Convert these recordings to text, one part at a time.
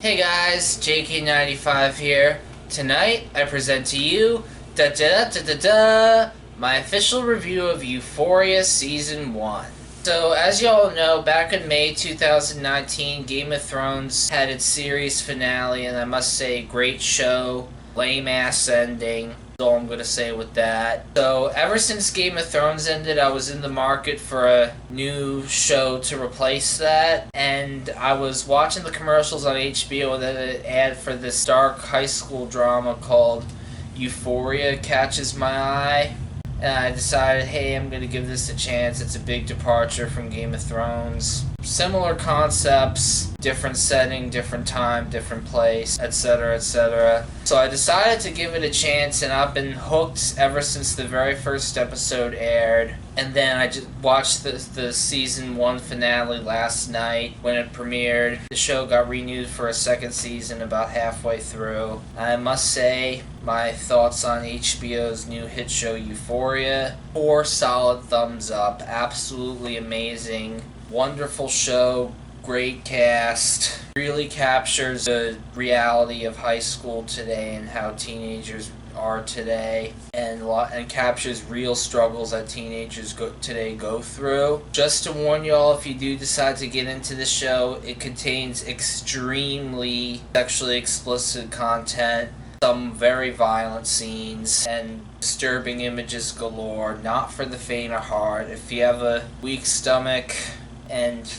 Hey guys, JK95 here. Tonight I present to you my official review of Euphoria Season 1. So, as y'all know, back in May 2019, Game of Thrones had its series finale, and I must say, great show, lame ass ending. That's all I'm gonna say with that. So, ever since Game of Thrones ended, I was in the market for a new show to replace that, and I was watching the commercials on HBO and then an ad for this dark high school drama called Euphoria catches my eye. And I decided, hey, I'm going to give this a chance. It's a big departure from Game of Thrones. Similar concepts, different setting, different time, different place, etc., etc. So I decided to give it a chance, and I've been hooked ever since the very first episode aired. And then I just watched the season 1 finale last night when it premiered. The show got renewed for a second season about halfway through. I must say, my thoughts on HBO's new hit show Euphoria: 4 solid thumbs up. Absolutely amazing. Wonderful show. Great cast. Really captures the reality of high school today and how teenagers are today, and captures real struggles that teenagers today go through. Just to warn y'all, if you do decide to get into the show, it contains extremely sexually explicit content, some very violent scenes, and disturbing images galore. Not for the faint of heart. If you have a weak stomach and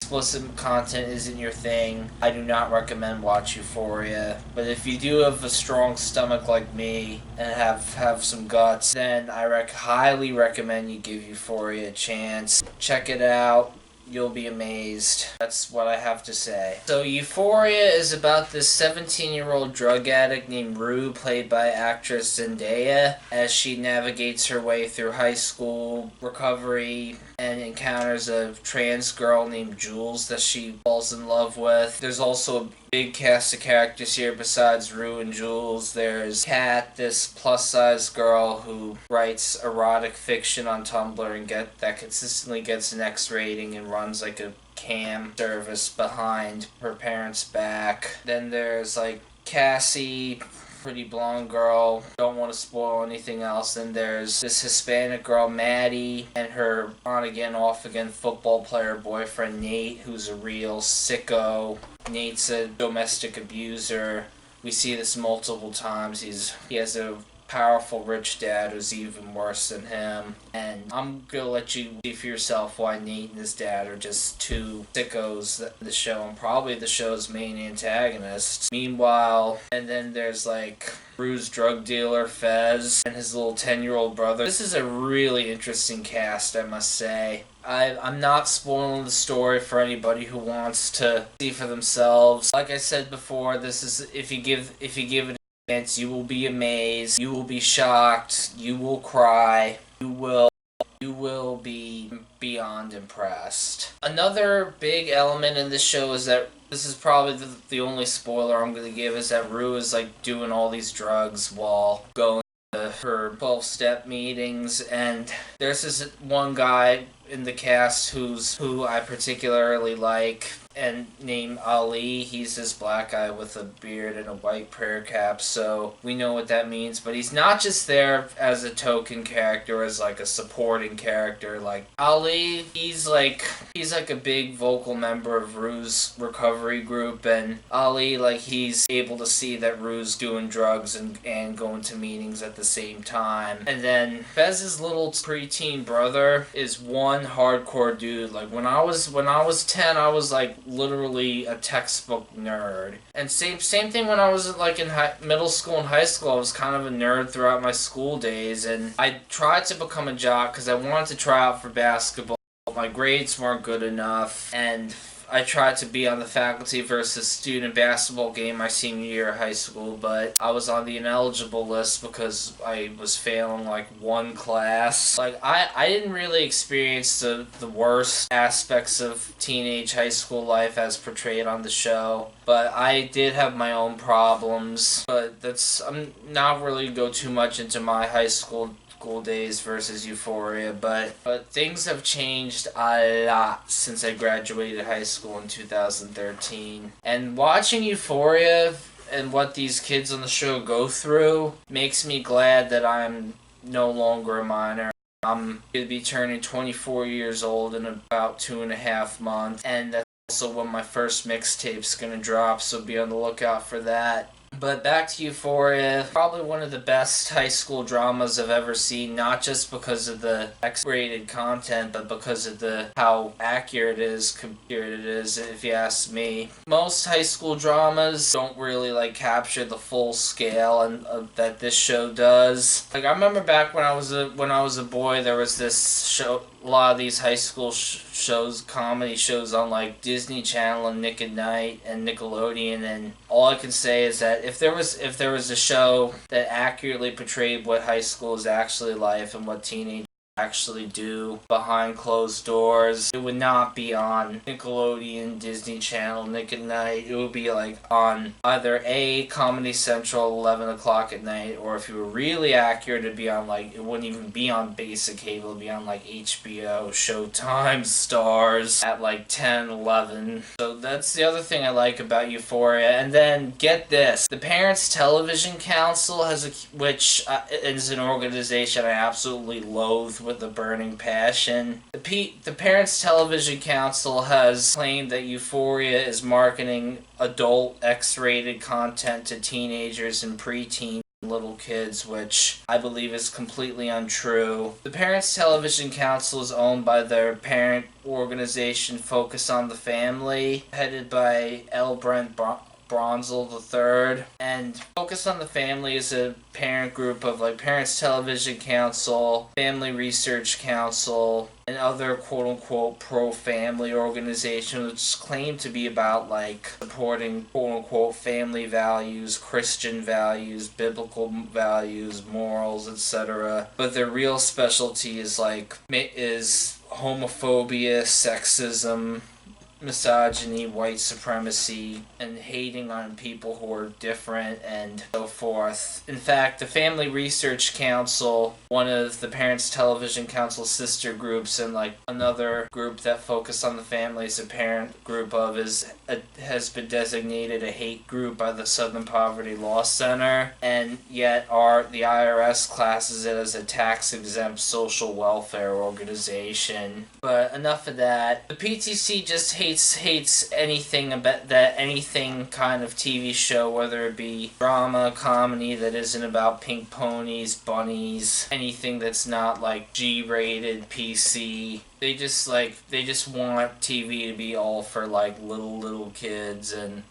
explicit content isn't your thing, I do not recommend watch Euphoria. But if you do have a strong stomach like me and have some guts, then I highly recommend you give Euphoria a chance. Check it out. You'll be amazed. That's what I have to say. So Euphoria is about this 17-year-old drug addict named Rue, played by actress Zendaya, as she navigates her way through high school recovery and encounters a trans girl named Jules that she falls in love with. There's also a big cast of characters here besides Rue and Jules. There's Kat, this plus-size girl who writes erotic fiction on Tumblr and that consistently gets an X rating and runs like a cam service behind her parents' back. Then there's like Cassie, pretty blonde girl. Don't want to spoil anything else. Then there's this Hispanic girl, Maddie, and her on-again, off-again football player boyfriend, Nate, who's a real sicko. Nate's a domestic abuser. We see this multiple times. He has a powerful rich dad who's even worse than him, and I'm gonna let you see for yourself why Nate and his dad are just two sickos in the show, and probably the show's main antagonists. Meanwhile, and then there's like Rue's drug dealer Fez and his little 10-year-old brother. This is a really interesting cast, I must say. I'm not spoiling the story for anybody who wants to see for themselves. Like I said before, this is if you give it you will be amazed, you will be shocked, you will cry, you will be beyond impressed. Another big element in this show is that this is probably the only spoiler I'm going to give, is that Rue is like doing all these drugs while going to her 12-step meetings, and there's this one guy in the cast who I particularly like, and named Ali. He's this black guy with a beard and a white prayer cap, so we know what that means. But he's not just there as a token character, as like a supporting character. Like Ali, he's like a big vocal member of Rue's recovery group, and Ali, like, he's able to see that Rue's doing drugs and going to meetings at the same time. And then Fez's little preteen brother is one hardcore dude. Like when I was 10, I was like literally a textbook nerd. And same thing when I was like in middle school and high school. I was kind of a nerd throughout my school days, and I tried to become a jock because I wanted to try out for basketball. My grades weren't good enough, and I tried to be on the faculty versus student basketball game my senior year of high school, but I was on the ineligible list because I was failing like one class. Like, I didn't really experience the worst aspects of teenage high school life as portrayed on the show, but I did have my own problems. But I'm not really go too much into my high school school days versus Euphoria, but things have changed a lot since I graduated high school in 2013. And watching Euphoria and what these kids on the show go through makes me glad that I'm no longer a minor. I'm going to be turning 24 years old in about 2.5 months, and that's also when my first mixtape's going to drop, so be on the lookout for that. But back to Euphoria, probably one of the best high school dramas I've ever seen, not just because of the X-rated content, but because of how accurate it is, if you ask me. Most high school dramas don't really capture the full scale that this show does. I remember back when I was a boy, there was this show. A lot of these high school shows, comedy shows on Disney Channel and Nick at Night and Nickelodeon, and all I can say is that if there was a show that accurately portrayed what high school is actually like and what teenagers actually do behind closed doors, it would not be on Nickelodeon, Disney Channel, Nick at Night. It would be on either Comedy Central 11 o'clock at night, or if you were really accurate, it'd be on it wouldn't even be on basic cable, it'd be on HBO, Showtime, Stars at 10, 11. So that's the other thing I like about Euphoria. And then get this, the Parents Television Council which is an organization I absolutely loathe with a burning passion. The Parents Television Council has claimed that Euphoria is marketing adult X-rated content to teenagers and preteens and little kids, which I believe is completely untrue. The Parents Television Council is owned by their parent organization Focus on the Family, headed by L. Brent Bronzel III, and Focus on the Family is a parent group of Parents Television Council, Family Research Council, and other quote-unquote pro-family organizations which claim to be about supporting quote-unquote family values, Christian values, biblical values, morals, etc. But their real specialty is homophobia, sexism, misogyny, white supremacy, and hating on people who are different, and so forth. In fact, the Family Research Council, one of the Parents Television Council sister groups, and another group that focus on the family as a parent group of, has been designated a hate group by the Southern Poverty Law Center, and yet the IRS classes it as a tax-exempt social welfare organization. But enough of that. The PTC just hates anything about that, anything kind of TV show, whether it be drama, comedy that isn't about pink ponies, bunnies, anything that's not G-rated, PC. They just want TV to be all for little kids and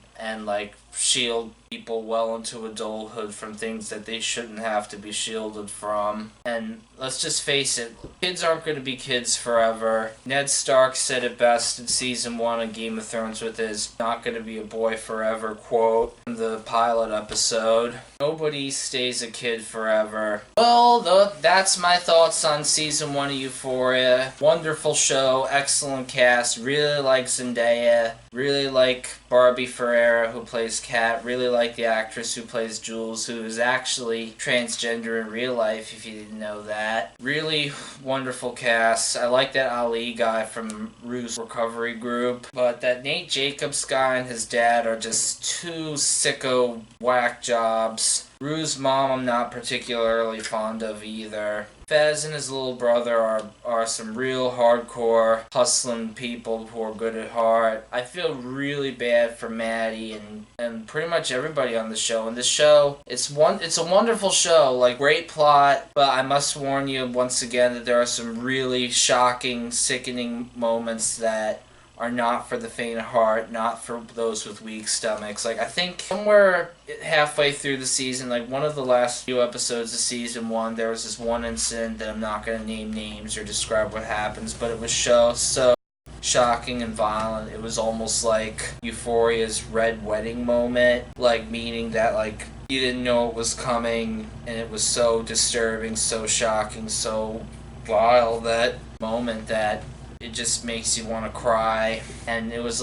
shield people well into adulthood from things that they shouldn't have to be shielded from. And let's just face it, kids aren't going to be kids forever. Ned Stark said it best in season 1 of Game of Thrones with his "not going to be a boy forever" quote from the pilot episode. Nobody stays a kid forever. Well, that's my thoughts on season 1 of Euphoria. Wonderful show, excellent cast, really like Zendaya, really like Barbie Ferreira who plays Kat, really like the actress who plays Jules, who is actually transgender in real life, if you didn't know that. Really wonderful cast. I like that Ali guy from Rue's recovery group, but that Nate Jacobs guy and his dad are just two sicko whack jobs. Rue's mom I'm not particularly fond of either. Fez and his little brother are some real hardcore hustling people who are good at heart. I feel really bad for Maddie and pretty much everybody on the show. And this show, it's a wonderful show, great plot, but I must warn you once again that there are some really shocking, sickening moments that are not for the faint of heart, not for those with weak stomachs. I think somewhere halfway through the season, one of the last few episodes of season 1, there was this one incident that I'm not going to name names or describe what happens, but it was so shocking and violent. It was almost like Euphoria's Red Wedding moment, meaning that you didn't know it was coming, and it was so disturbing, so shocking, so vile, that moment that it just makes you want to cry. And it was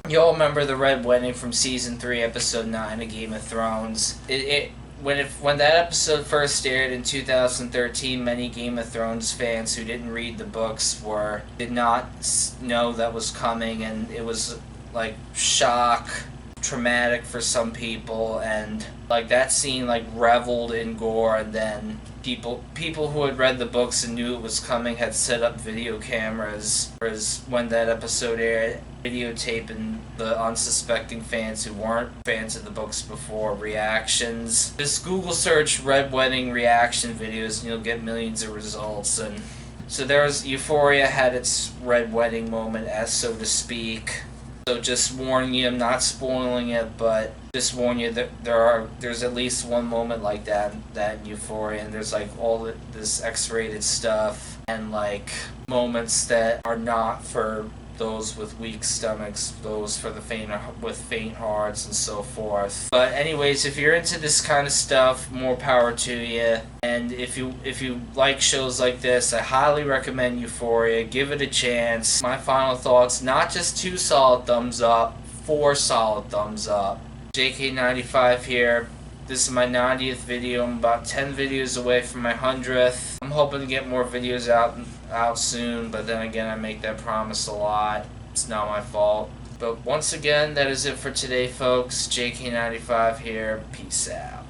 you all remember the Red Wedding from season 3, episode 9 of Game of Thrones. when that episode first aired in 2013, many Game of Thrones fans who didn't read the books did not know that was coming, and it was like shock, traumatic for some people, and like that scene like reveled in gore, and then people who had read the books and knew it was coming had set up video cameras when that episode aired, videotaping the unsuspecting fans who weren't fans of the books before reactions. Just Google search Red Wedding reaction videos and you'll get millions of results. And so Euphoria had its Red Wedding moment, as so to speak. So just warning you, I'm not spoiling it, but just warn you that there's at least one moment like that in Euphoria, and there's like all this X-rated stuff and like moments that are not for those with weak stomachs, those for the faint hearts, and so forth. But anyways, if you're into this kind of stuff, more power to you. And if you like shows like this, I highly recommend Euphoria. Give it a chance. My final thoughts: not just 2 solid thumbs up, 4 solid thumbs up. JK95 here. This is my 90th video. I'm about 10 videos away from my 100th. I'm hoping to get more videos out soon, but then again, I make that promise a lot. It's not my fault. But once again, that is it for today, folks. JK95 here. Peace out.